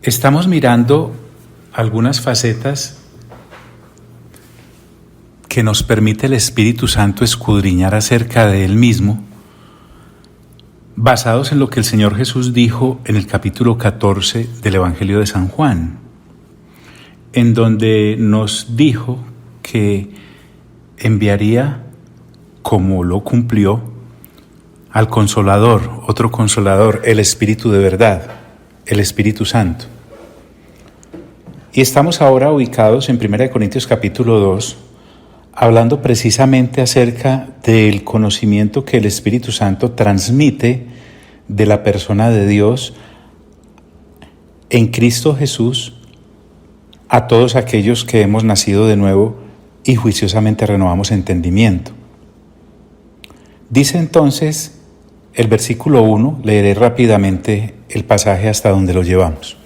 Estamos mirando algunas facetas que nos permite el Espíritu Santo escudriñar acerca de Él mismo, basados en lo que el Señor Jesús dijo en el capítulo 14 del Evangelio de San Juan, en donde nos dijo que enviaría, como lo cumplió, al Consolador, otro Consolador, el Espíritu de verdad, el Espíritu Santo. Y estamos ahora ubicados en 1 Corintios capítulo 2, hablando precisamente acerca del conocimiento que el Espíritu Santo transmite de la persona de Dios en Cristo Jesús a todos aquellos que hemos nacido de nuevo y juiciosamente renovamos entendimiento. Dice entonces el versículo 1, leeré rápidamente el pasaje hasta donde lo llevamos.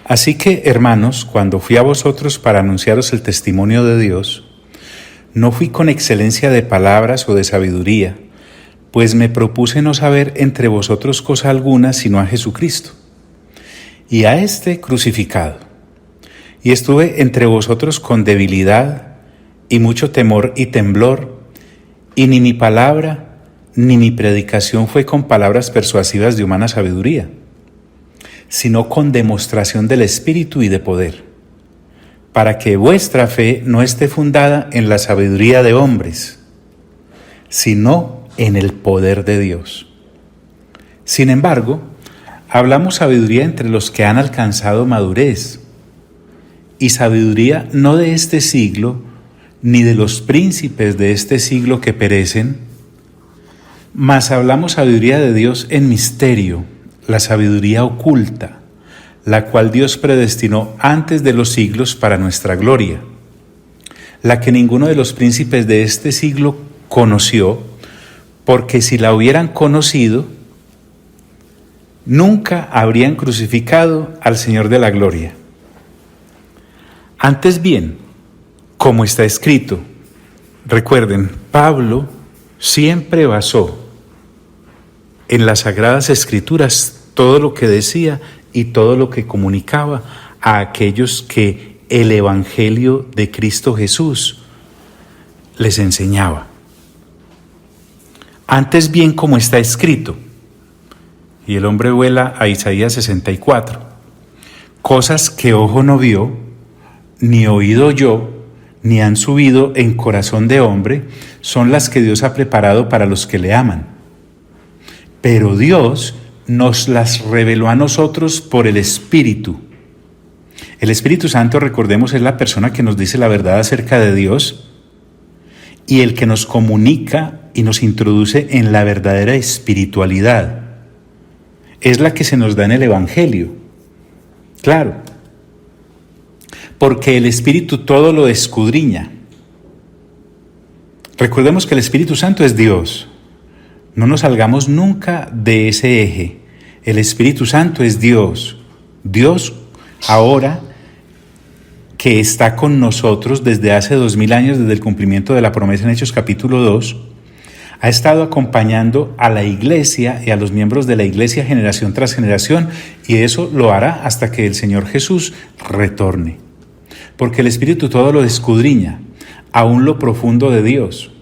Así que, hermanos, cuando fui a vosotros para anunciaros el testimonio de Dios, no fui con excelencia de palabras o de sabiduría, pues me propuse no saber entre vosotros cosa alguna sino a Jesucristo, y a éste crucificado. Y estuve entre vosotros con debilidad y mucho temor y temblor, y ni mi palabra ni mi predicación fue con palabras persuasivas de humana sabiduría, sino con demostración del Espíritu y de poder, para que vuestra fe no esté fundada en la sabiduría de hombres, sino en el poder de Dios. Sin embargo, hablamos sabiduría entre los que han alcanzado madurez, y sabiduría no de este siglo, ni de los príncipes de este siglo que perecen, mas hablamos sabiduría de Dios en misterio, la sabiduría oculta, la cual Dios predestinó antes de los siglos para nuestra gloria, la que ninguno de los príncipes de este siglo conoció, porque si la hubieran conocido, nunca habrían crucificado al Señor de la gloria. Antes bien, como está escrito, recuerden, Pablo siempre basó en las Sagradas Escrituras todo lo que decía y todo lo que comunicaba a aquellos que el Evangelio de Cristo Jesús les enseñaba. Antes bien, como está escrito, y el hombre vuela a Isaías 64, cosas que ojo no vio, ni oído oyó, ni han subido en corazón de hombre, son las que Dios ha preparado para los que le aman. Pero Dios nos las reveló a nosotros por el Espíritu. El Espíritu Santo, recordemos, es la persona que nos dice la verdad acerca de Dios y el que nos comunica y nos introduce en la verdadera espiritualidad. Es la que se nos da en el Evangelio. Claro, porque el Espíritu todo lo escudriña. Recordemos que el Espíritu Santo es Dios. No nos salgamos nunca de ese eje. El Espíritu Santo es Dios. Dios ahora que está con nosotros desde hace 2000 años, desde el cumplimiento de la promesa en Hechos capítulo 2, ha estado acompañando a la iglesia y a los miembros de la iglesia generación tras generación, y eso lo hará hasta que el Señor Jesús retorne. Porque el Espíritu todo lo escudriña, aún lo profundo de Dios.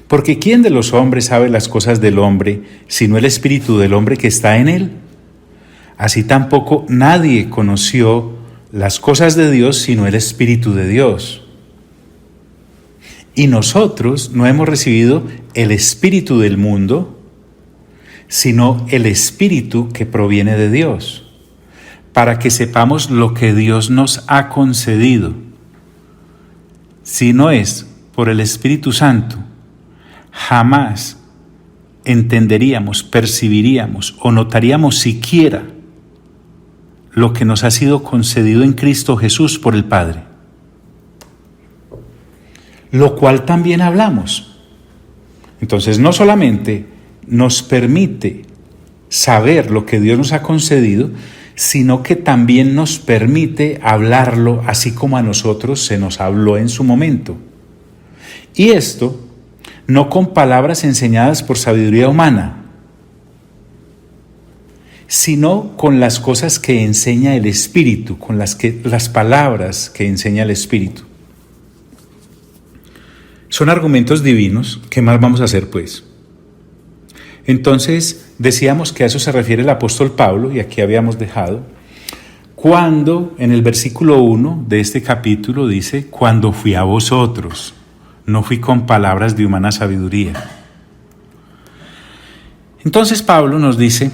Porque ¿quién de los hombres sabe las cosas del hombre, sino el espíritu del hombre que está en él? Así tampoco nadie conoció las cosas de Dios, sino el Espíritu de Dios. Y nosotros no hemos recibido el espíritu del mundo, sino el Espíritu que proviene de Dios, para que sepamos lo que Dios nos ha concedido. Si no es por el Espíritu Santo, jamás entenderíamos, percibiríamos o notaríamos siquiera lo que nos ha sido concedido en Cristo Jesús por el Padre. Lo cual también hablamos. Entonces, no solamente nos permite saber lo que Dios nos ha concedido, sino que también nos permite hablarlo así como a nosotros se nos habló en su momento. Y esto no con palabras enseñadas por sabiduría humana, sino con las cosas que enseña el Espíritu, con las palabras que enseña el Espíritu. Son argumentos divinos. ¿Qué más vamos a hacer, pues? Entonces, decíamos que a eso se refiere el apóstol Pablo, y aquí habíamos dejado, cuando en el versículo 1 de este capítulo dice, cuando fui a vosotros, no fui con palabras de humana sabiduría. Entonces Pablo nos dice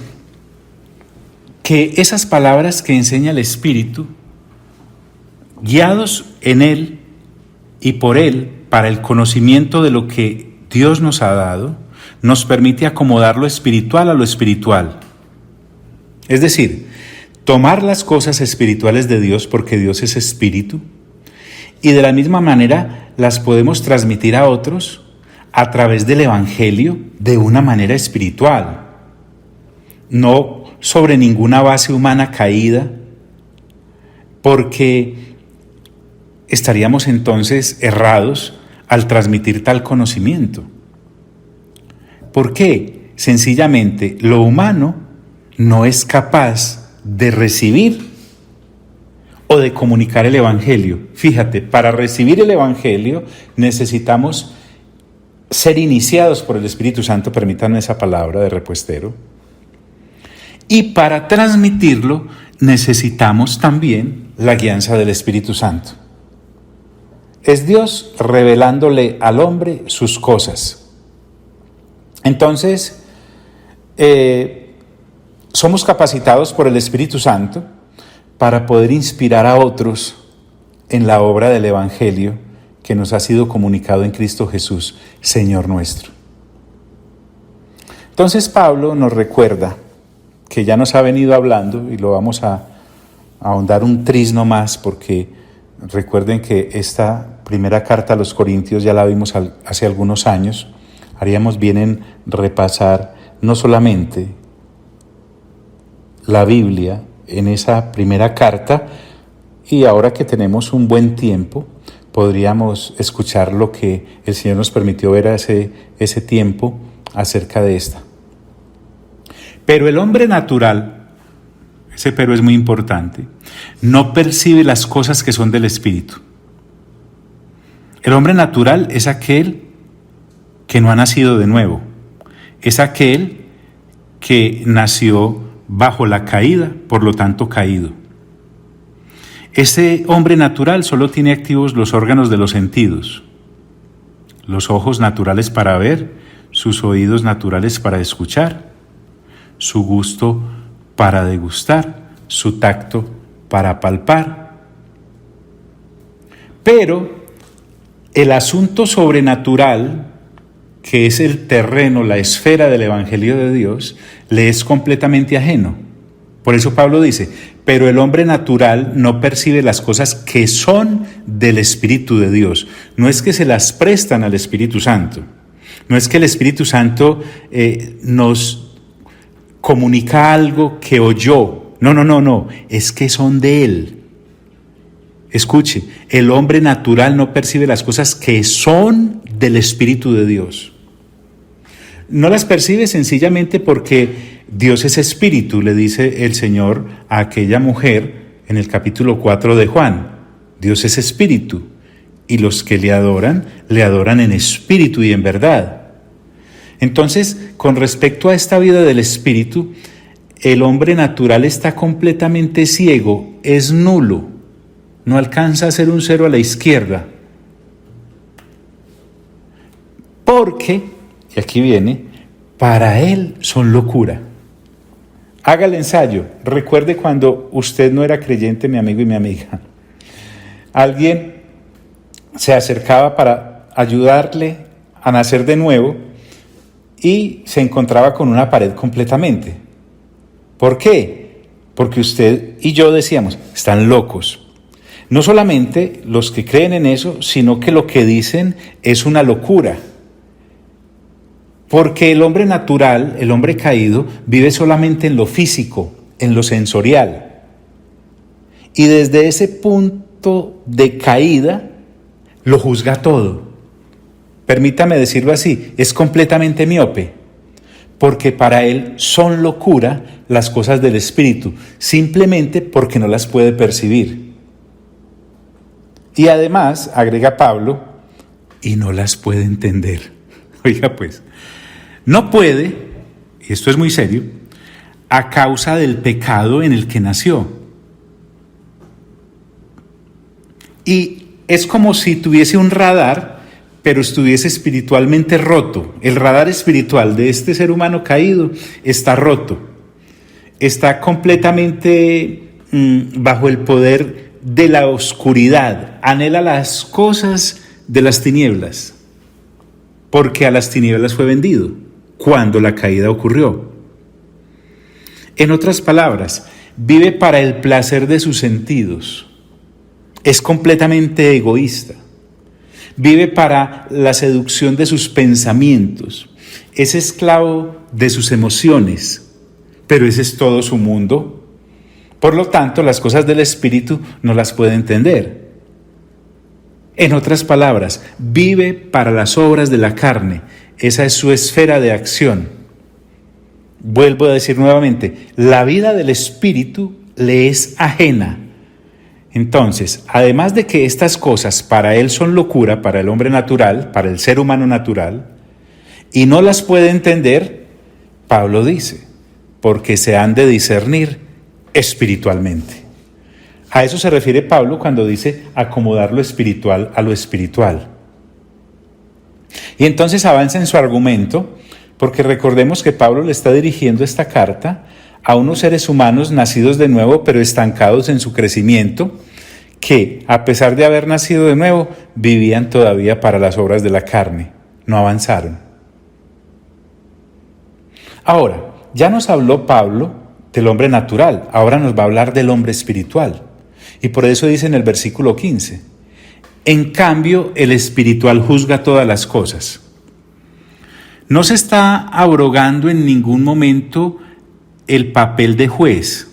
que esas palabras que enseña el Espíritu, guiados en Él y por Él, para el conocimiento de lo que Dios nos ha dado, nos permite acomodar lo espiritual a lo espiritual. Es decir, tomar las cosas espirituales de Dios, porque Dios es espíritu, y de la misma manera las podemos transmitir a otros a través del Evangelio de una manera espiritual, no sobre ninguna base humana caída, porque estaríamos entonces errados al transmitir tal conocimiento. ¿Por qué? Sencillamente, lo humano no es capaz de recibir o de comunicar el Evangelio. Fíjate, para recibir el Evangelio necesitamos ser iniciados por el Espíritu Santo, permítanme esa palabra de repuestero, y para transmitirlo necesitamos también la guianza del Espíritu Santo. Es Dios revelándole al hombre sus cosas. Entonces, somos capacitados por el Espíritu Santo para poder inspirar a otros en la obra del Evangelio que nos ha sido comunicado en Cristo Jesús, Señor nuestro. Entonces Pablo nos recuerda que ya nos ha venido hablando, y lo vamos a ahondar un trisno más, porque recuerden que esta primera carta a los Corintios ya la vimos hace algunos años. Haríamos bien en repasar no solamente la Biblia en esa primera carta, y ahora que tenemos un buen tiempo, podríamos escuchar lo que el Señor nos permitió ver ese tiempo acerca de esta. Pero el hombre natural, ese pero es muy importante, no percibe las cosas que son del Espíritu. El hombre natural es aquel que no ha nacido de nuevo, es aquel que nació bajo la caída, por lo tanto caído. Ese hombre natural solo tiene activos los órganos de los sentidos, los ojos naturales para ver, sus oídos naturales para escuchar, su gusto para degustar, su tacto para palpar. Pero el asunto sobrenatural, que es el terreno, la esfera del Evangelio de Dios, le es completamente ajeno. Por eso Pablo dice, pero el hombre natural no percibe las cosas que son del Espíritu de Dios. No es que se las prestan al Espíritu Santo, no es que el Espíritu Santo nos comunica algo que oyó. No, es que son de Él. Escuche, el hombre natural no percibe las cosas que son del Espíritu de Dios. No las percibe sencillamente porque Dios es espíritu, le dice el Señor a aquella mujer en el capítulo 4 de Juan. Dios es espíritu, y los que le adoran en espíritu y en verdad. Entonces, con respecto a esta vida del espíritu, el hombre natural está completamente ciego, es nulo, no alcanza a ser un cero a la izquierda. Porque, y aquí viene, para él son locura. Haga el ensayo. Recuerde cuando usted no era creyente, mi amigo y mi amiga. Alguien se acercaba para ayudarle a nacer de nuevo y se encontraba con una pared completamente. ¿Por qué? Porque usted y yo decíamos, están locos. No solamente los que creen en eso, sino que lo que dicen es una locura. Porque el hombre natural, el hombre caído, vive solamente en lo físico, en lo sensorial. Y desde ese punto de caída, lo juzga todo. Permítame decirlo así, es completamente miope. porque para él son locura las cosas del Espíritu, simplemente porque no las puede percibir. Y además, agrega Pablo, y no las puede entender. Oiga pues, no puede, y esto es muy serio, a causa del pecado en el que nació. Y es como si tuviese un radar, pero estuviese espiritualmente roto. El radar espiritual de este ser humano caído está roto. Está completamente bajo el poder de la oscuridad. Anhela las cosas de las tinieblas, porque a las tinieblas fue vendido cuando la caída ocurrió. En otras palabras, vive para el placer de sus sentidos. Es completamente egoísta. Vive para la seducción de sus pensamientos. Es esclavo de sus emociones, pero ese es todo su mundo. Por lo tanto, las cosas del Espíritu no las puede entender. En otras palabras, vive para las obras de la carne. Esa es su esfera de acción. Vuelvo a decir nuevamente, la vida del Espíritu le es ajena. Entonces, además de que estas cosas para él son locura, para el hombre natural, para el ser humano natural, y no las puede entender, Pablo dice, porque se han de discernir espiritualmente. A eso se refiere Pablo cuando dice acomodar lo espiritual a lo espiritual. Y entonces avanza en su argumento, porque recordemos que Pablo le está dirigiendo esta carta a unos seres humanos nacidos de nuevo, pero estancados en su crecimiento, que a pesar de haber nacido de nuevo, vivían todavía para las obras de la carne, no avanzaron. Ahora, ya nos habló Pablo del hombre natural, ahora nos va a hablar del hombre espiritual. Y por eso dice en el versículo 15, en cambio el espiritual juzga todas las cosas. No se está abrogando en ningún momento el papel de juez.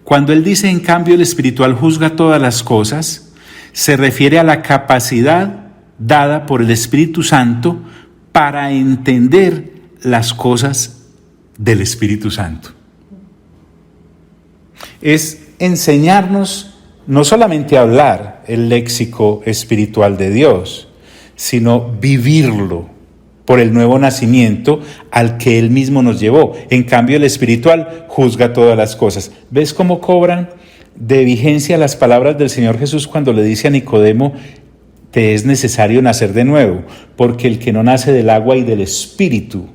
Cuando él dice en cambio el espiritual juzga todas las cosas, se refiere a la capacidad dada por el Espíritu Santo para entender las cosas del Espíritu Santo. Es enseñarnos no solamente a hablar el léxico espiritual de Dios, sino vivirlo por el nuevo nacimiento al que Él mismo nos llevó. En cambio, el espiritual juzga todas las cosas. ¿Ves cómo cobran de vigencia las palabras del Señor Jesús cuando le dice a Nicodemo, te es necesario nacer de nuevo, porque el que no nace del agua y del espíritu?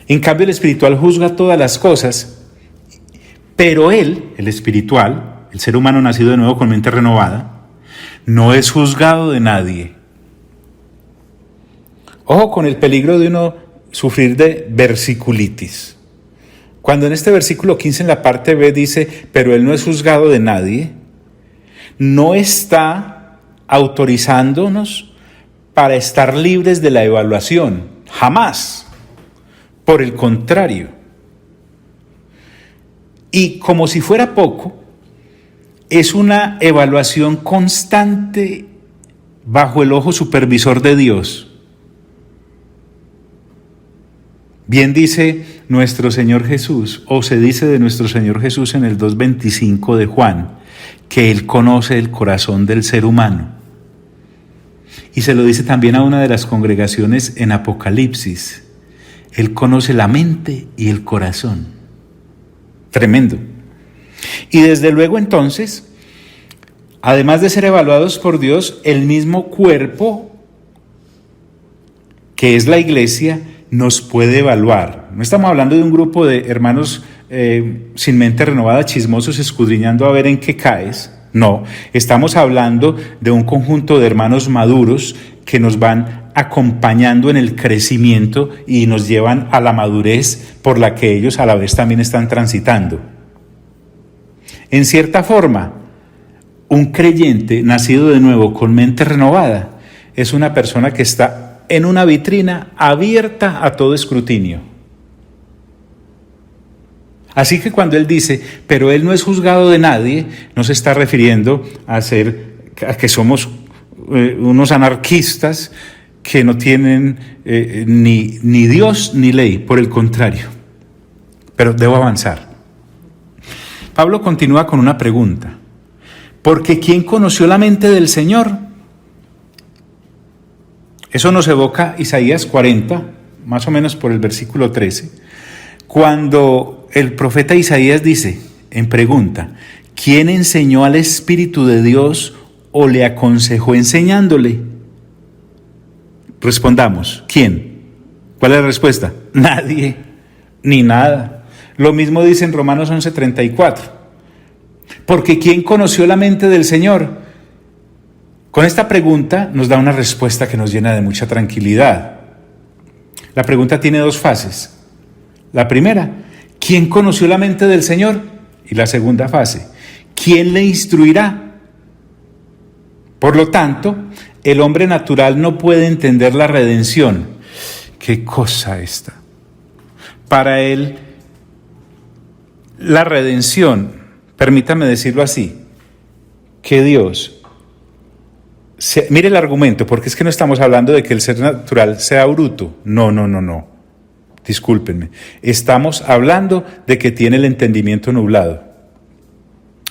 En cambio, el espiritual juzga todas las cosas, pero él, el espiritual, el ser humano nacido de nuevo con mente renovada, no es juzgado de nadie. Ojo con el peligro de uno sufrir de versiculitis. Cuando en este versículo 15 en la parte B dice, pero él no es juzgado de nadie, no está autorizándonos para estar libres de la evaluación, jamás. Por el contrario. Y como si fuera poco, es una evaluación constante bajo el ojo supervisor de Dios. Bien dice nuestro Señor Jesús, o se dice de nuestro Señor Jesús en el 2:25 de Juan, que Él conoce el corazón del ser humano. Y se lo dice también a una de las congregaciones en Apocalipsis. Él conoce la mente y el corazón. Tremendo. Y desde luego entonces, además de ser evaluados por Dios, el mismo cuerpo, que es la iglesia, nos puede evaluar. No estamos hablando de un grupo de hermanos sin mente renovada, chismosos, escudriñando a ver en qué caes. No, estamos hablando de un conjunto de hermanos maduros que nos van acompañando en el crecimiento y nos llevan a la madurez por la que ellos a la vez también están transitando. En cierta forma, un creyente nacido de nuevo con mente renovada es una persona que está en una vitrina abierta a todo escrutinio. Así que cuando él dice, pero él no es juzgado de nadie, no se está refiriendo a que somos unos anarquistas que no tienen ni Dios ni ley, por el contrario. Pero debo avanzar. Pablo continúa con una pregunta. Porque ¿quién conoció la mente del Señor? Eso nos evoca Isaías 40, más o menos por el versículo 13, cuando el profeta Isaías dice, en pregunta, ¿quién enseñó al Espíritu de Dios o le aconsejó enseñándole? Respondamos, ¿quién? ¿Cuál es la respuesta? Nadie, ni nada. Lo mismo dice en Romanos 11:34. Porque ¿quién conoció la mente del Señor? Con esta pregunta nos da una respuesta que nos llena de mucha tranquilidad. La pregunta tiene dos fases. La primera, ¿quién conoció la mente del Señor? Y la segunda fase, ¿quién le instruirá? Por lo tanto, el hombre natural no puede entender la redención. ¿Qué cosa esta? Para él, la redención, permítame decirlo así, que Dios, mire el argumento, porque es que no estamos hablando de que el ser natural sea bruto. No. Discúlpenme. Estamos hablando de que tiene el entendimiento nublado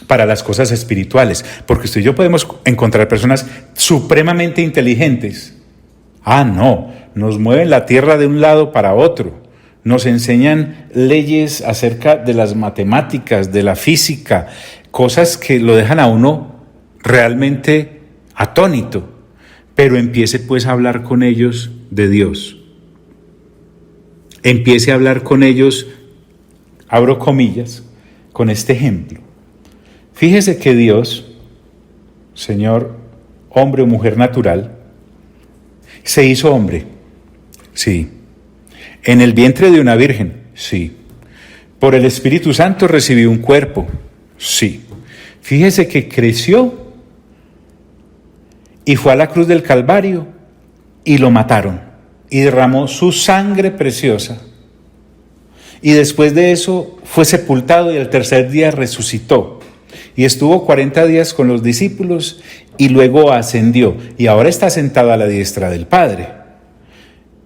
para las cosas espirituales, porque usted y yo podemos encontrar personas supremamente inteligentes. No, nos mueven la tierra de un lado para otro. Nos enseñan leyes acerca de las matemáticas, de la física, cosas que lo dejan a uno realmente atónito. Pero empiece pues a hablar con ellos de Dios. Empiece a hablar con ellos, abro comillas, con este ejemplo. Fíjese que Dios, Señor, hombre o mujer natural, se hizo hombre, sí. En el vientre de una virgen, sí. Por el Espíritu Santo recibió un cuerpo, sí. Fíjese que creció y fue a la cruz del Calvario y lo mataron y derramó su sangre preciosa. Y después de eso fue sepultado y al tercer día resucitó. Y estuvo 40 días con los discípulos y luego ascendió. Y ahora está sentado a la diestra del Padre.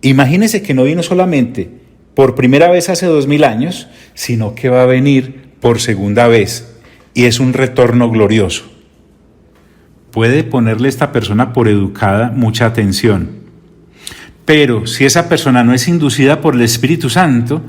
Imagínese que no vino solamente por primera vez hace 2000 años, sino que va a venir por segunda vez. Y es un retorno glorioso. Puede ponerle a esta persona por educada mucha atención. Pero si esa persona no es inducida por el Espíritu Santo,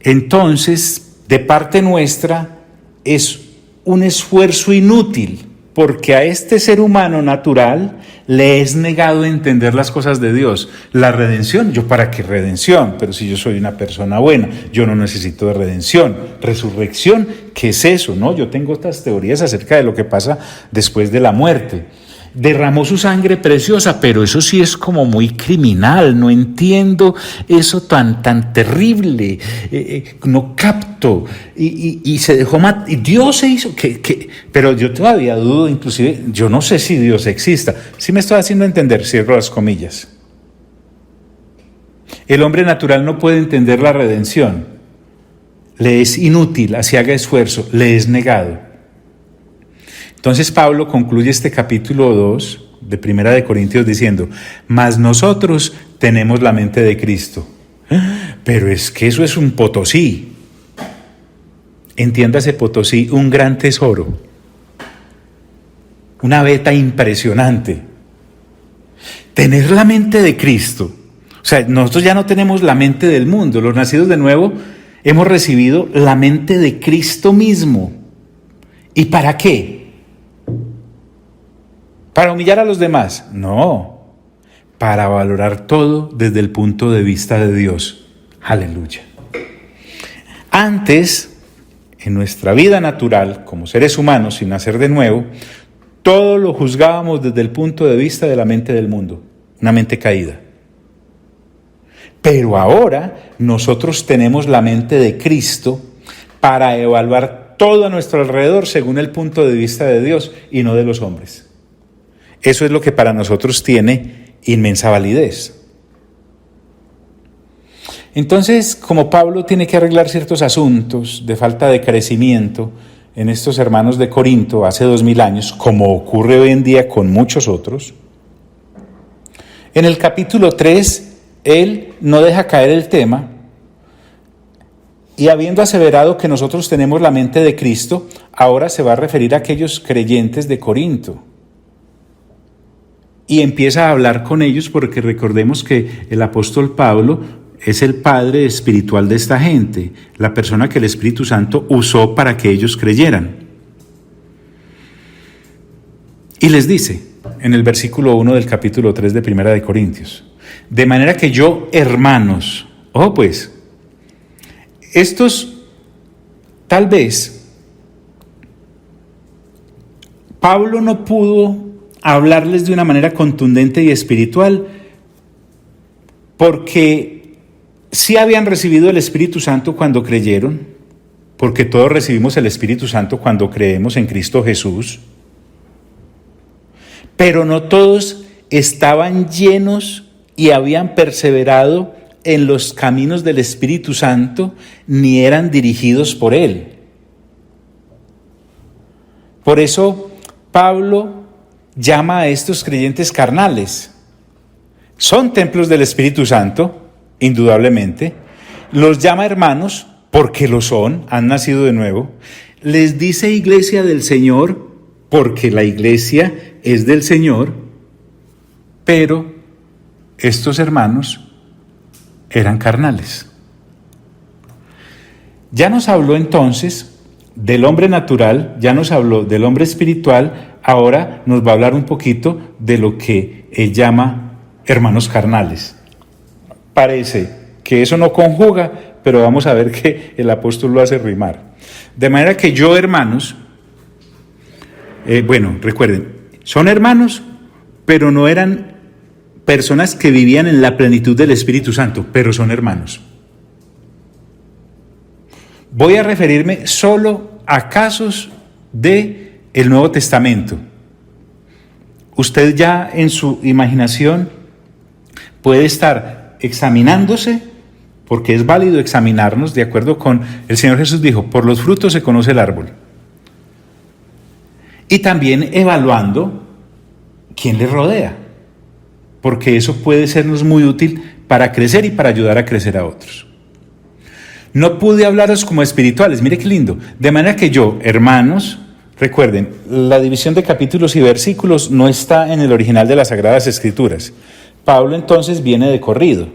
entonces de parte nuestra es un esfuerzo inútil, porque a este ser humano natural le es negado entender las cosas de Dios. La redención, ¿yo para qué redención? Pero si yo soy una persona buena, yo no necesito de redención. Resurrección, ¿qué es eso? No, yo tengo estas teorías acerca de lo que pasa después de la muerte. Derramó su sangre preciosa, pero eso sí es como muy criminal, no entiendo eso tan terrible, no capto, y se dejó matar, y Dios se hizo, pero yo todavía dudo, inclusive, yo no sé si Dios exista. Si me estoy haciendo entender, cierro las comillas. El hombre natural no puede entender la redención, le es inútil, así haga esfuerzo, le es negado. Entonces Pablo concluye este capítulo 2 de Primera de Corintios diciendo, mas nosotros tenemos la mente de Cristo. Pero es que eso es un potosí. Entiéndase potosí, un gran tesoro. Una beta impresionante. Tener la mente de Cristo. O sea, nosotros ya no tenemos la mente del mundo. Los nacidos de nuevo hemos recibido la mente de Cristo mismo. ¿Y para qué? ¿Para humillar a los demás? No, para valorar todo desde el punto de vista de Dios. Aleluya. Antes, en nuestra vida natural, como seres humanos sin nacer de nuevo, todo lo juzgábamos desde el punto de vista de la mente del mundo, una mente caída. Pero ahora nosotros tenemos la mente de Cristo para evaluar todo a nuestro alrededor según el punto de vista de Dios y no de los hombres. Eso es lo que para nosotros tiene inmensa validez. Entonces, como Pablo tiene que arreglar ciertos asuntos de falta de crecimiento en estos hermanos de Corinto hace 2000 años, como ocurre hoy en día con muchos otros, En el capítulo 3, él no deja caer el tema y habiendo aseverado que nosotros tenemos la mente de Cristo, ahora se va a referir a aquellos creyentes de Corinto. Y empieza a hablar con ellos porque recordemos que el apóstol Pablo es el padre espiritual de esta gente, la persona que el Espíritu Santo usó para que ellos creyeran. Y les dice en el versículo 1 del capítulo 3 de Primera de Corintios, de manera que yo, hermanos, pues, estos tal vez Pablo no pudo hablarles de una manera contundente y espiritual porque sí habían recibido el Espíritu Santo cuando creyeron, porque todos recibimos el Espíritu Santo cuando creemos en Cristo Jesús, pero no todos estaban llenos y habían perseverado en los caminos del Espíritu Santo, ni eran dirigidos por Él. Por eso Pablo llama a estos creyentes carnales. Son templos del Espíritu Santo, indudablemente. Los llama hermanos, porque lo son, han nacido de nuevo. Les dice iglesia del Señor, porque la iglesia es del Señor. Pero estos hermanos eran carnales. Ya nos habló entonces del hombre natural, ya nos habló del hombre espiritual, ahora nos va a hablar un poquito de lo que él llama hermanos carnales. Parece que eso no conjuga, pero vamos a ver que el apóstol lo hace rimar. De manera que yo, hermanos, recuerden, son hermanos, pero no eran personas que vivían en la plenitud del Espíritu Santo, pero son hermanos. Voy a referirme solo a casos del Nuevo Testamento. Usted ya en su imaginación puede estar examinándose, porque es válido examinarnos, de acuerdo con el Señor Jesús dijo, por los frutos se conoce el árbol. Y también evaluando quién le rodea, porque eso puede sernos muy útil para crecer y para ayudar a crecer a otros. No pude hablaros como espirituales, mire qué lindo, de manera que yo, hermanos, recuerden, la división de capítulos y versículos no está en el original de las Sagradas Escrituras. Pablo entonces viene de corrido.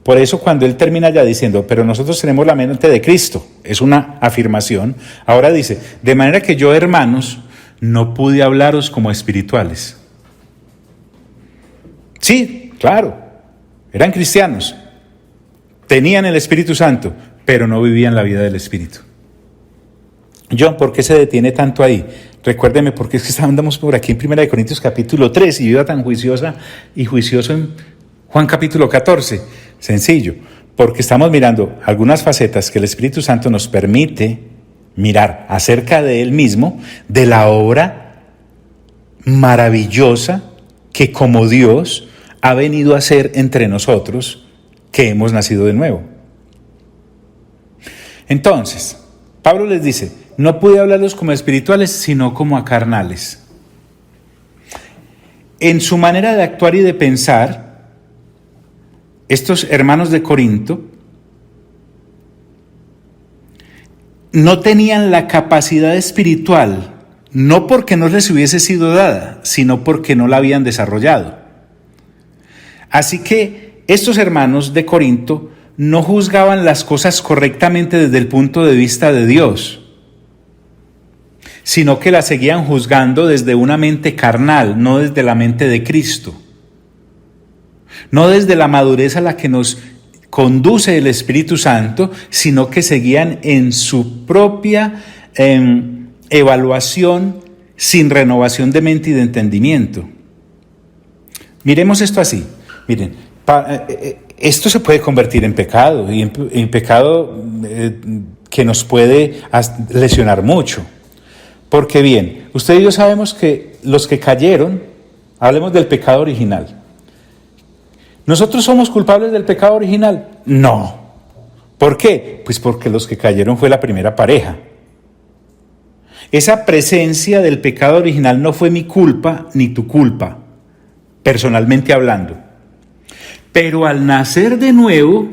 Por eso cuando él termina ya diciendo, pero nosotros tenemos la mente de Cristo, es una afirmación, ahora dice, de manera que yo, hermanos, no pude hablaros como espirituales. Sí, claro, eran cristianos, tenían el Espíritu Santo, pero no vivían la vida del Espíritu. John, ¿por qué se detiene tanto ahí? Recuérdeme, porque es que andamos por aquí en 1 Corintios capítulo 3 y viva tan juiciosa y juicioso en Juan capítulo 14. Sencillo, porque estamos mirando algunas facetas que el Espíritu Santo nos permite mirar acerca de Él mismo, de la obra maravillosa que como Dios ha venido a hacer entre nosotros que hemos nacido de nuevo. Entonces, Pablo les dice, no pude hablarlos como espirituales, sino como a carnales. En su manera de actuar y de pensar, estos hermanos de Corinto no tenían la capacidad espiritual, no porque no les hubiese sido dada, sino porque no la habían desarrollado. Así que estos hermanos de Corinto no juzgaban las cosas correctamente desde el punto de vista de Dios, sino que las seguían juzgando desde una mente carnal, no desde la mente de Cristo, no desde la madurez a la que nos conduce el Espíritu Santo, sino que seguían en su propia evaluación sin renovación de mente y de entendimiento. Miremos esto así, miren, esto se puede convertir en pecado, y en pecado que nos puede lesionar mucho. Porque bien, usted y yo sabemos que los que cayeron, hablemos del pecado original. ¿Nosotros somos culpables del pecado original? No. ¿Por qué? Pues porque los que cayeron fue la primera pareja. Esa presencia del pecado original no fue mi culpa ni tu culpa, personalmente hablando. pero al nacer de nuevo,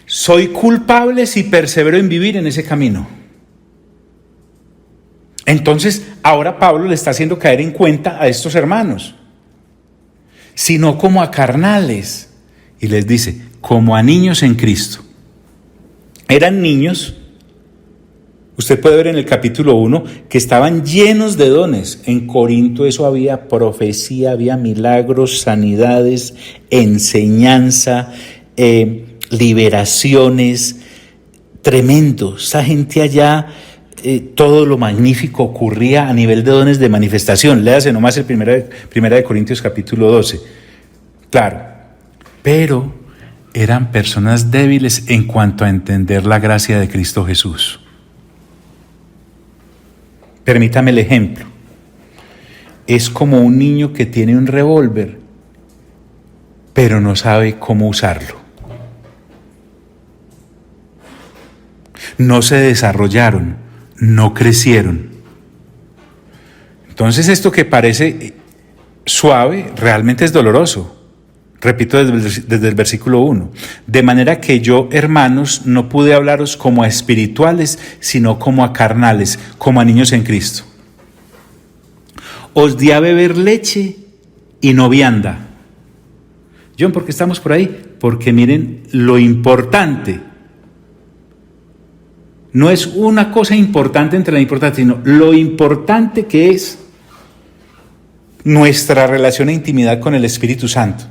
soy culpable si persevero en vivir en ese camino. Entonces, ahora Pablo le está haciendo caer en cuenta a estos hermanos, sino como a carnales, y les dice, como a niños en Cristo. Eran niños, usted puede ver en el capítulo 1, que estaban llenos de dones. En Corinto eso había profecía, había milagros, sanidades, enseñanza, liberaciones, tremendo. Esa gente allá, todo lo magnífico ocurría a nivel de dones de manifestación. Léase nomás el primera de Corintios capítulo 12. Claro, pero eran personas débiles en cuanto a entender la gracia de Cristo Jesús. Permítame el ejemplo. Es como un niño que tiene un revólver, pero no sabe cómo usarlo. No se desarrollaron, no crecieron. Entonces esto que parece suave realmente es doloroso. Repito desde el versículo 1. De manera que yo, hermanos, no pude hablaros como a espirituales, sino como a carnales, como a niños en Cristo. Os di a beber leche y no vianda. John, ¿por qué estamos por ahí? Porque miren lo importante. No es una cosa importante entre la importante, sino lo importante que es nuestra relación e intimidad con el Espíritu Santo.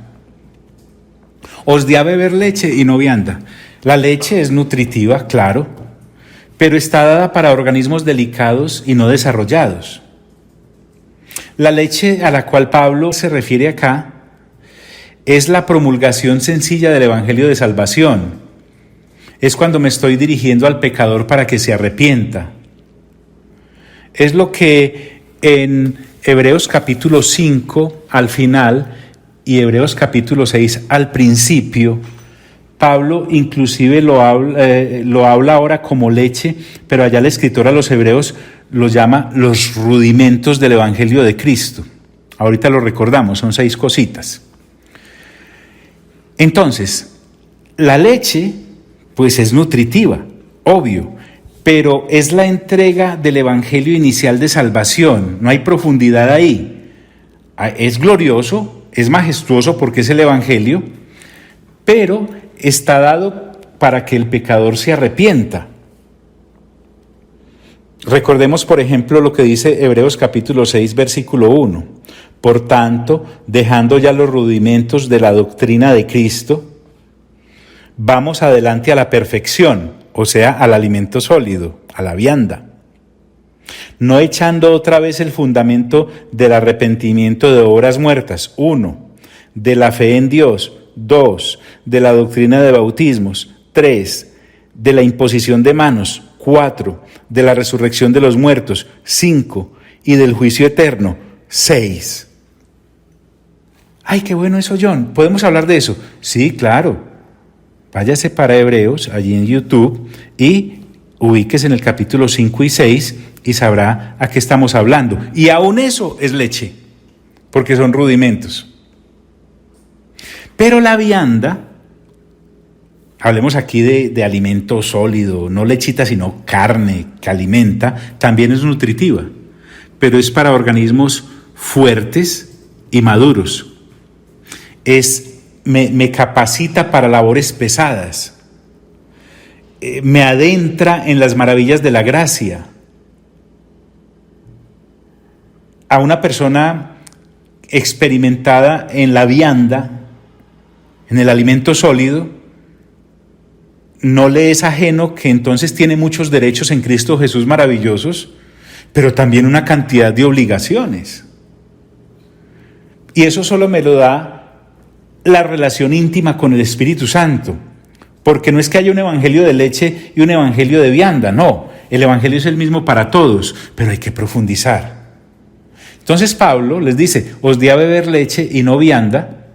Os di a beber leche y no vianda. La leche es nutritiva, claro, pero está dada para organismos delicados y no desarrollados. La leche a la cual Pablo se refiere acá es la promulgación sencilla del Evangelio de Salvación. Es cuando me estoy dirigiendo al pecador para que se arrepienta. Es lo que en Hebreos capítulo 5 al final y Hebreos capítulo 6 al principio, Pablo inclusive lo habla ahora como leche, pero allá el escritor a los hebreos los llama los rudimentos del Evangelio de Cristo. Ahorita lo recordamos, son 6 cositas. Entonces, la leche pues es nutritiva, obvio, pero es la entrega del Evangelio inicial de salvación, no hay profundidad ahí. Es glorioso, es majestuoso porque es el Evangelio, pero está dado para que el pecador se arrepienta. Recordemos, por ejemplo, lo que dice Hebreos capítulo 6, versículo 1. Por tanto, dejando ya los rudimentos de la doctrina de Cristo, vamos adelante a la perfección, o sea, al alimento sólido, a la vianda. No echando otra vez el fundamento del arrepentimiento de obras muertas. 1. De la fe en Dios. 2. De la doctrina de bautismos. 3. De la imposición de manos. 4. De la resurrección de los muertos. 5. Y del juicio eterno. 6. ¡Ay, qué bueno eso, John! ¿Podemos hablar de eso? Sí, claro. Váyase para Hebreos, allí en YouTube, y ubíquese en el capítulo 5 y 6 y sabrá a qué estamos hablando. Y aún eso es leche, porque son rudimentos. Pero la vianda, hablemos aquí de alimento sólido, no lechita, sino carne que alimenta, también es nutritiva, pero es para organismos fuertes y maduros. Me capacita para labores pesadas, me adentra en las maravillas de la gracia. A una persona experimentada en la vianda, en el alimento sólido, no le es ajeno que entonces tiene muchos derechos en Cristo Jesús maravillosos, pero también una cantidad de obligaciones. Y eso solo me lo da la relación íntima con el Espíritu Santo, porque no es que haya un evangelio de leche y un evangelio de vianda, no, el evangelio es el mismo para todos, pero hay que profundizar. Entonces Pablo les dice, os di a beber leche y no vianda,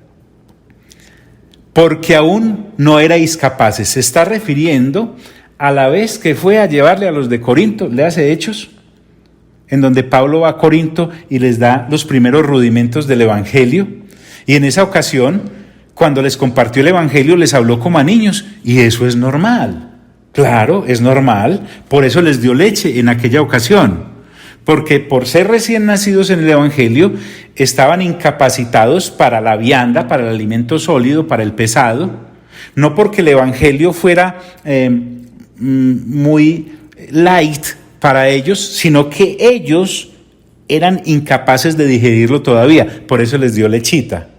porque aún no erais capaces. Se está refiriendo a la vez que fue a llevarle a los de Corinto, le hace Hechos, en donde Pablo va a Corinto y les da los primeros rudimentos del evangelio. Y en esa ocasión, cuando les compartió el Evangelio les habló como a niños, y eso es normal. Claro, es normal, por eso les dio leche en aquella ocasión, porque por ser recién nacidos en el Evangelio estaban incapacitados para la vianda, para el alimento sólido, para el pesado, no porque el Evangelio fuera muy light para ellos, sino que ellos eran incapaces de digerirlo todavía, por eso les dio lechita.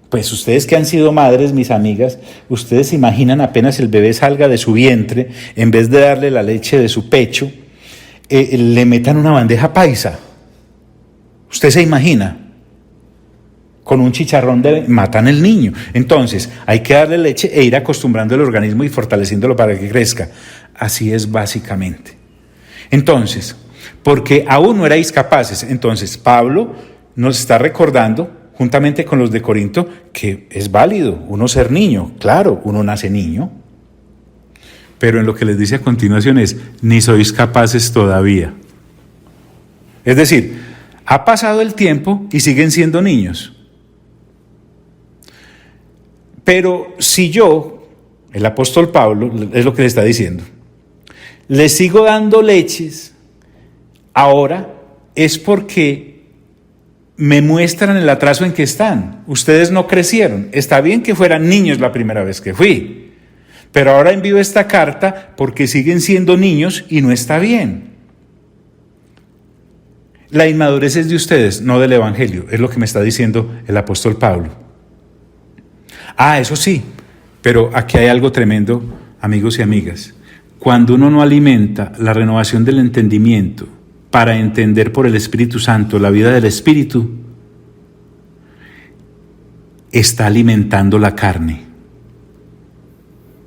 Pues ustedes que han sido madres, mis amigas, ustedes se imaginan apenas el bebé salga de su vientre, en vez de darle la leche de su pecho, le metan una bandeja paisa. Usted se imagina, con un chicharrón matan el niño. Entonces hay que darle leche e ir acostumbrando el organismo y fortaleciéndolo para que crezca. Así es básicamente. Entonces, porque aún no erais capaces, entonces Pablo nos está recordando, juntamente con los de Corinto, que es válido uno ser niño. Claro, uno nace niño. Pero en lo que les dice a continuación es, ni sois capaces todavía. Es decir, ha pasado el tiempo y siguen siendo niños. Pero si yo, el apóstol Pablo, es lo que le está diciendo, les sigo dando leches, ahora es porque me muestran el atraso en que están. Ustedes no crecieron. Está bien que fueran niños la primera vez que fui, pero ahora envío esta carta porque siguen siendo niños y no está bien. La inmadurez es de ustedes, no del Evangelio, es lo que me está diciendo el apóstol Pablo. Eso sí, pero aquí hay algo tremendo, amigos y amigas. Cuando uno no alimenta la renovación del entendimiento para entender por el Espíritu Santo la vida del Espíritu, está alimentando la carne.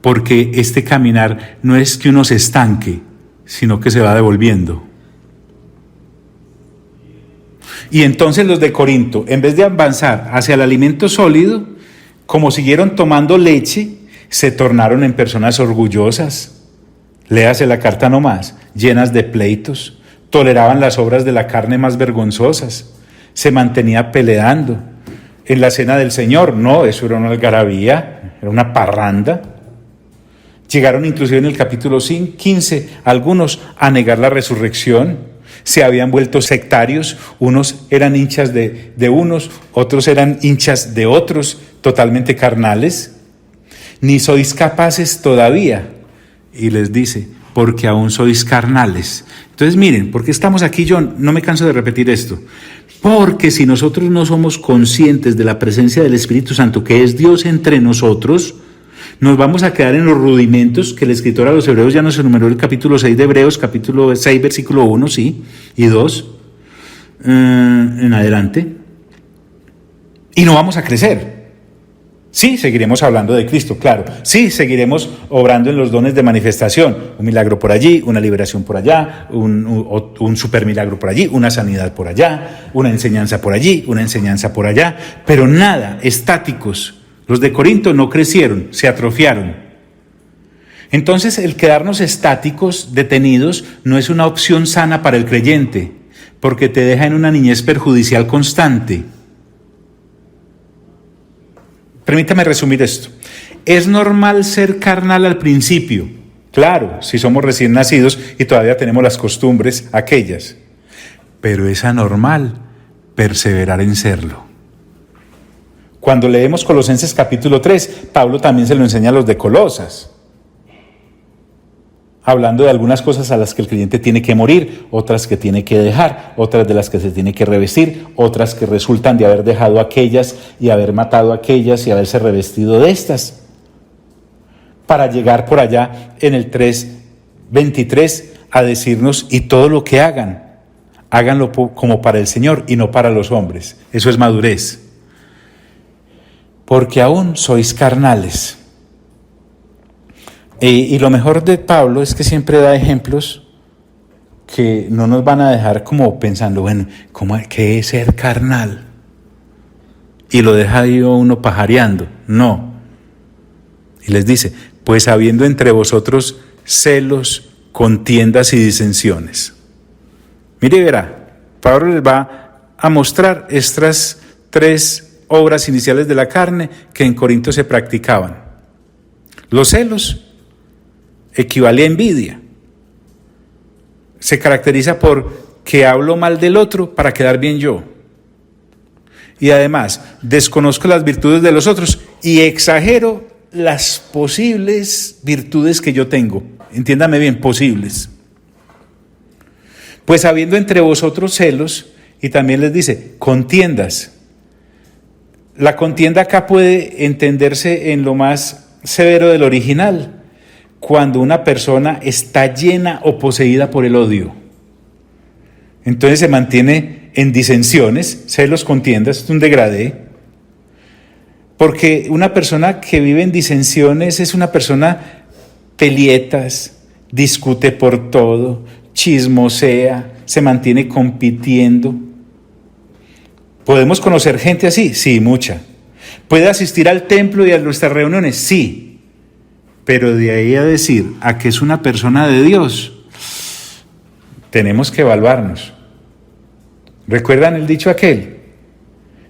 Porque este caminar no es que uno se estanque, sino que se va devolviendo. Y entonces los de Corinto, en vez de avanzar hacia el alimento sólido, como siguieron tomando leche, se tornaron en personas orgullosas. Léase la carta nomás, llenas de pleitos. Toleraban las obras de la carne más vergonzosas. Se mantenía peleando. En la cena del Señor, no, eso era una algarabía, era una parranda. Llegaron inclusive en el capítulo 15, algunos a negar la resurrección. Se habían vuelto sectarios, unos eran hinchas de unos, otros eran hinchas de otros, totalmente carnales. Ni sois capaces todavía. Y les dice, porque aún sois carnales. Entonces miren, ¿por qué estamos aquí? Yo no me canso de repetir esto. Porque si nosotros no somos conscientes de la presencia del Espíritu Santo, que es Dios entre nosotros, nos vamos a quedar en los rudimentos que el escritor a los Hebreos ya nos enumeró el capítulo 6 de Hebreos, capítulo 6, versículo 1, sí, y 2, en adelante. Y no vamos a crecer. Sí, seguiremos hablando de Cristo, claro. Sí, seguiremos obrando en los dones de manifestación. Un milagro por allí, una liberación por allá, un super milagro por allí, una sanidad por allá, una enseñanza por allí, una enseñanza por allá. Pero nada, estáticos. Los de Corinto no crecieron, se atrofiaron. Entonces, el quedarnos estáticos, detenidos, no es una opción sana para el creyente, porque te deja en una niñez perjudicial constante. Permítame resumir esto. Es normal ser carnal al principio, claro, si somos recién nacidos y todavía tenemos las costumbres aquellas, pero es anormal perseverar en serlo. Cuando leemos Colosenses capítulo 3, Pablo también se lo enseña a los de Colosas, hablando de algunas cosas a las que el creyente tiene que morir, otras que tiene que dejar, otras de las que se tiene que revestir, otras que resultan de haber dejado aquellas y haber matado aquellas y haberse revestido de estas. Para llegar por allá en el 3:23 a decirnos, y todo lo que hagan, háganlo como para el Señor y no para los hombres. Eso es madurez. Porque aún sois carnales. Y lo mejor de Pablo es que siempre da ejemplos que no nos van a dejar como pensando, bueno, ¿qué es ser carnal? Y lo deja ahí uno pajareando. No. Y les dice, pues habiendo entre vosotros celos, contiendas y disensiones. Mire y verá, Pablo les va a mostrar estas tres obras iniciales de la carne que en Corinto se practicaban. Los celos equivale a envidia. Se caracteriza por que hablo mal del otro para quedar bien yo. Y además, desconozco las virtudes de los otros y exagero las posibles virtudes que yo tengo. Entiéndame bien, posibles. Pues habiendo entre vosotros celos, y también les dice, contiendas. La contienda acá puede entenderse en lo más severo del original, cuando una persona está llena o poseída por el odio. Entonces se mantiene en disensiones, celos, contiendas, es un degradé. Porque una persona que vive en disensiones es una persona pelietas, discute por todo, chismosea, se mantiene compitiendo. ¿Podemos conocer gente así? Sí, mucha. ¿Puede asistir al templo y a nuestras reuniones? Sí. Pero de ahí a decir a que es una persona de Dios, tenemos que evaluarnos. ¿Recuerdan el dicho aquel?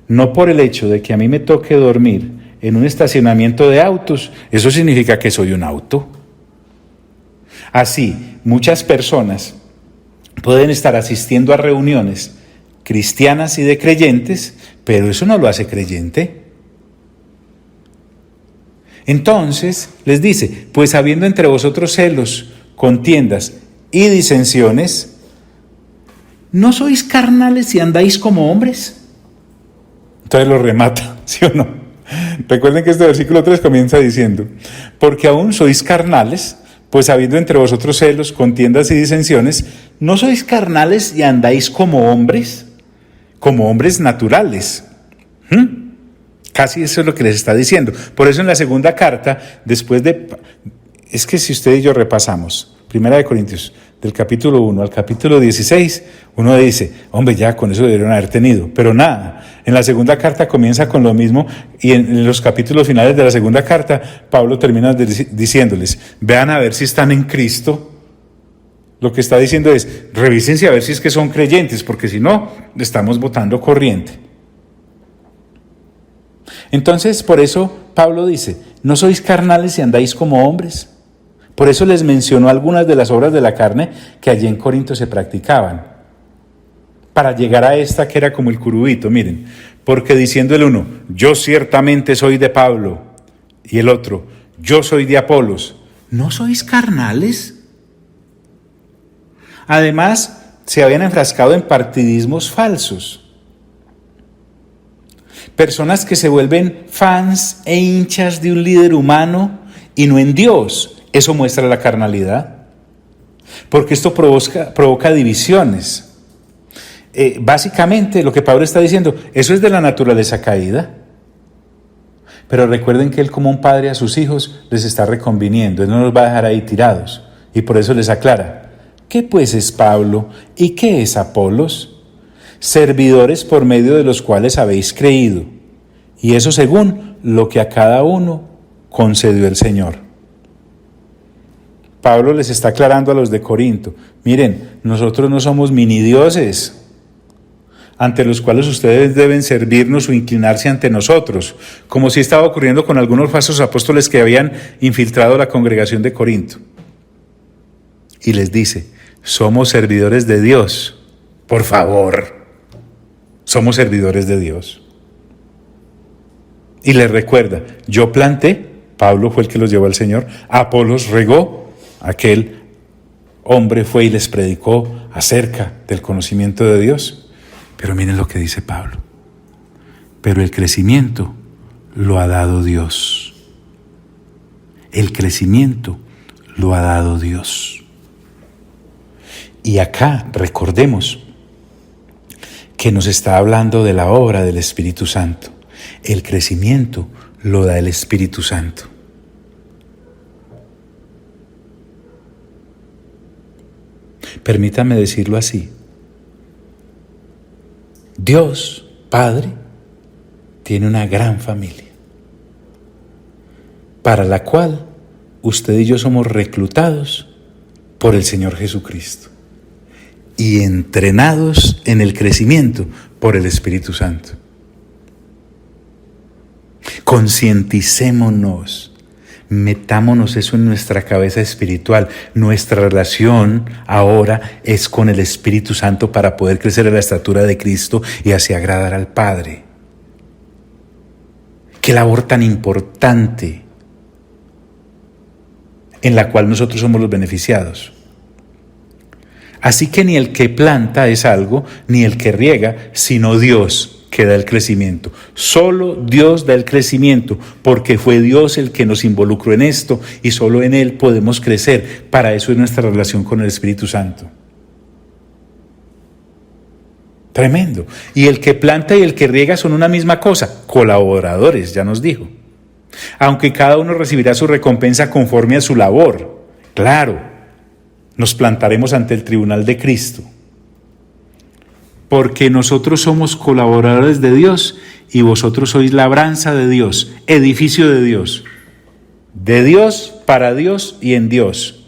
No por el hecho de que a mí me toque dormir en un estacionamiento de autos, eso significa que soy un auto. Así, muchas personas pueden estar asistiendo a reuniones cristianas y de creyentes, pero eso no lo hace creyente. Entonces, les dice, pues habiendo entre vosotros celos, contiendas y disensiones, ¿no sois carnales y andáis como hombres? Entonces lo remata, ¿sí o no? Recuerden que este versículo 3 comienza diciendo, porque aún sois carnales, pues habiendo entre vosotros celos, contiendas y disensiones, ¿no sois carnales y andáis como hombres naturales? Casi eso es lo que les está diciendo. Por eso en la segunda carta, es que si usted y yo repasamos, 1 Corintios, del capítulo 1 al capítulo 16, uno dice, hombre, ya con eso debieron haber tenido. Pero nada, en la segunda carta comienza con lo mismo y en los capítulos finales de la segunda carta, Pablo termina diciéndoles, vean a ver si están en Cristo. Lo que está diciendo es, revísense a ver si es que son creyentes, porque si no, estamos botando corriente. Entonces, por eso Pablo dice, no sois carnales y andáis como hombres. Por eso les mencionó algunas de las obras de la carne que allí en Corinto se practicaban. Para llegar a esta que era como el curubito, miren, porque diciendo el uno, yo ciertamente soy de Pablo, y el otro, yo soy de Apolos, ¿no sois carnales? Además, se habían enfrascado en partidismos falsos. Personas que se vuelven fans e hinchas de un líder humano y no en Dios. Eso muestra la carnalidad. Porque esto provoca divisiones. Básicamente lo que Pablo está diciendo, eso es de la naturaleza caída. Pero recuerden que Él como un padre a sus hijos les está reconviniendo. Él no los va a dejar ahí tirados. Y por eso les aclara, ¿qué pues es Pablo y qué es Apolos? Servidores por medio de los cuales habéis creído, y eso según lo que a cada uno concedió el Señor. Pablo les está aclarando a los de Corinto, miren, nosotros no somos mini dioses, ante los cuales ustedes deben servirnos o inclinarse ante nosotros, como si estaba ocurriendo con algunos falsos apóstoles que habían infiltrado la congregación de Corinto. Y les dice, somos servidores de Dios, por favor. Somos servidores de Dios. Y les recuerda, yo planté, Pablo fue el que los llevó al Señor, Apolos regó, aquel hombre fue y les predicó acerca del conocimiento de Dios. Pero miren lo que dice Pablo. Pero el crecimiento lo ha dado Dios. El crecimiento lo ha dado Dios. Y acá recordemos que nos está hablando de la obra del Espíritu Santo. El crecimiento lo da el Espíritu Santo. Permítame decirlo así. Dios, Padre, tiene una gran familia, para la cual usted y yo somos reclutados por el Señor Jesucristo y entrenados en el crecimiento por el Espíritu Santo. Concienticémonos, metámonos eso en nuestra cabeza espiritual. Nuestra relación ahora es con el Espíritu Santo para poder crecer en la estatura de Cristo y así agradar al Padre. Qué labor tan importante en la cual nosotros somos los beneficiados. Así que ni el que planta es algo, ni el que riega, sino Dios que da el crecimiento. Solo Dios da el crecimiento, porque fue Dios el que nos involucró en esto y solo en Él podemos crecer. Para eso es nuestra relación con el Espíritu Santo. Tremendo. Y el que planta y el que riega son una misma cosa, colaboradores, ya nos dijo. Aunque cada uno recibirá su recompensa conforme a su labor. Claro, nos plantaremos ante el tribunal de Cristo. Porque nosotros somos colaboradores de Dios y vosotros sois labranza de Dios, edificio de Dios para Dios y en Dios.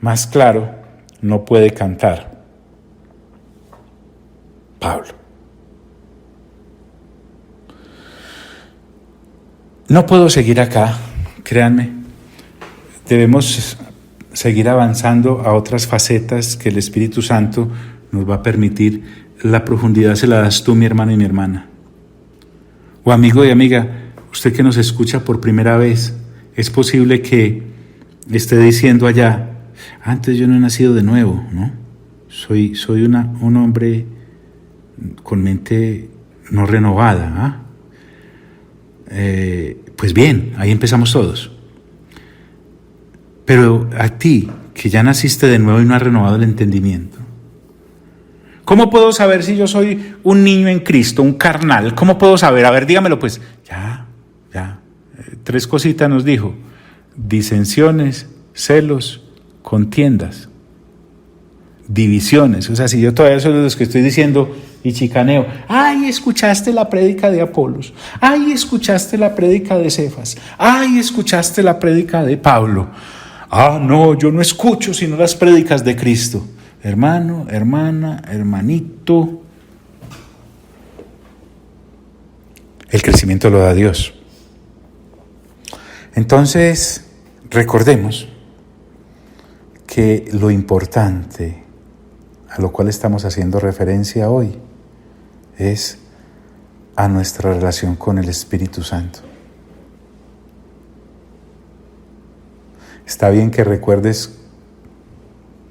Más claro, no puede cantar Pablo. No puedo seguir acá, créanme. Debemos seguir avanzando a otras facetas que el Espíritu Santo nos va a permitir. La profundidad se la das tú, mi hermano y mi hermana. O amigo y amiga, usted que nos escucha por primera vez, es posible que esté diciendo allá, antes yo no he nacido de nuevo, ¿no? Soy un hombre con mente no renovada, ¿ah? Pues bien, ahí empezamos todos. Pero a ti, que ya naciste de nuevo y no has renovado el entendimiento, ¿cómo puedo saber si yo soy un niño en Cristo, un carnal? ¿Cómo puedo saber? A ver, dígamelo pues. Ya. 3 cositas nos dijo. Disensiones, celos, contiendas, divisiones. O sea, si yo todavía soy de los que estoy diciendo y chicaneo, ay, escuchaste la prédica de Apolos, ay, escuchaste la prédica de Cefas, ay, escuchaste la prédica de Pablo. Ah, no, yo no escucho sino las prédicas de Cristo. Hermano, hermana, hermanito, el crecimiento lo da Dios. Entonces, recordemos que lo importante a lo cual estamos haciendo referencia hoy es a nuestra relación con el Espíritu Santo. Está bien que recuerdes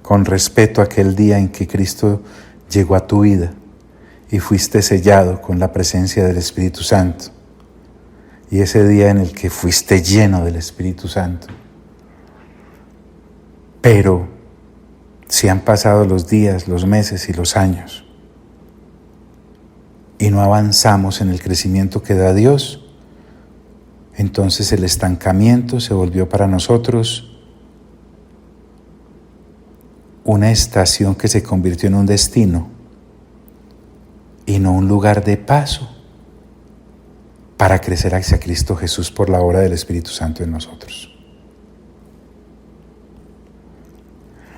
con respeto aquel día en que Cristo llegó a tu vida y fuiste sellado con la presencia del Espíritu Santo, y ese día en el que fuiste lleno del Espíritu Santo. Pero si han pasado los días, los meses y los años y no avanzamos en el crecimiento que da Dios, entonces el estancamiento se volvió para nosotros una estación que se convirtió en un destino y no un lugar de paso para crecer hacia Cristo Jesús por la obra del Espíritu Santo en nosotros.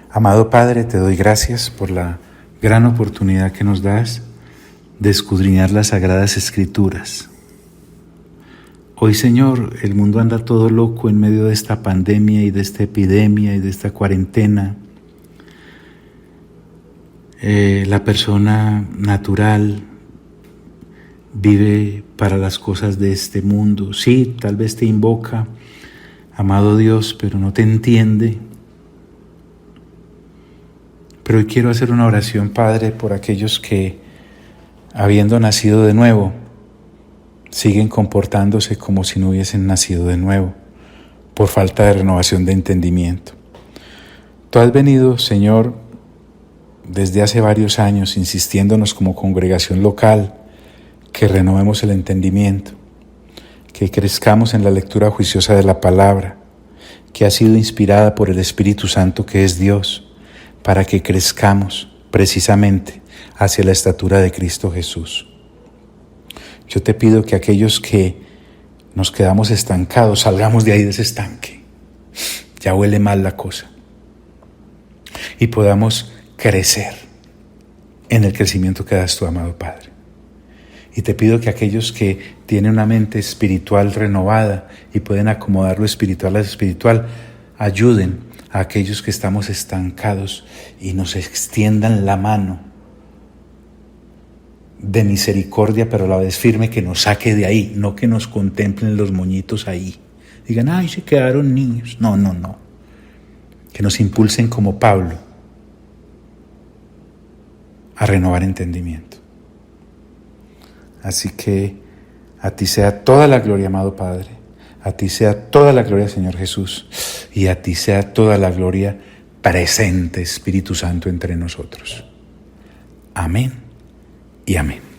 Amado Padre, te doy gracias por la gran oportunidad que nos das de escudriñar las Sagradas Escrituras. Hoy, Señor, el mundo anda todo loco en medio de esta pandemia y de esta epidemia y de esta cuarentena. La persona natural vive para las cosas de este mundo. Sí, tal vez te invoca, amado Dios, pero no te entiende. Pero hoy quiero hacer una oración, Padre, por aquellos que, habiendo nacido de nuevo, siguen comportándose como si no hubiesen nacido de nuevo, por falta de renovación de entendimiento. Tú has venido, Señor, desde hace varios años, insistiéndonos como congregación local, que renovemos el entendimiento, que crezcamos en la lectura juiciosa de la palabra, que ha sido inspirada por el Espíritu Santo que es Dios, para que crezcamos precisamente hacia la estatura de Cristo Jesús. Yo te pido que aquellos que nos quedamos estancados, salgamos de ahí de ese estanque. Ya huele mal la cosa. Y podamos crecer en el crecimiento que das tú, amado Padre. Y te pido que aquellos que tienen una mente espiritual renovada y pueden acomodar lo espiritual a lo espiritual, ayuden a aquellos que estamos estancados y nos extiendan la mano de misericordia, pero a la vez firme, que nos saque de ahí, no que nos contemplen los moñitos ahí. Digan, ay, se quedaron niños. No. Que nos impulsen como Pablo a renovar entendimiento. Así que a ti sea toda la gloria, amado Padre. A ti sea toda la gloria, Señor Jesús. Y a ti sea toda la gloria presente, Espíritu Santo, entre nosotros. Amén y amén.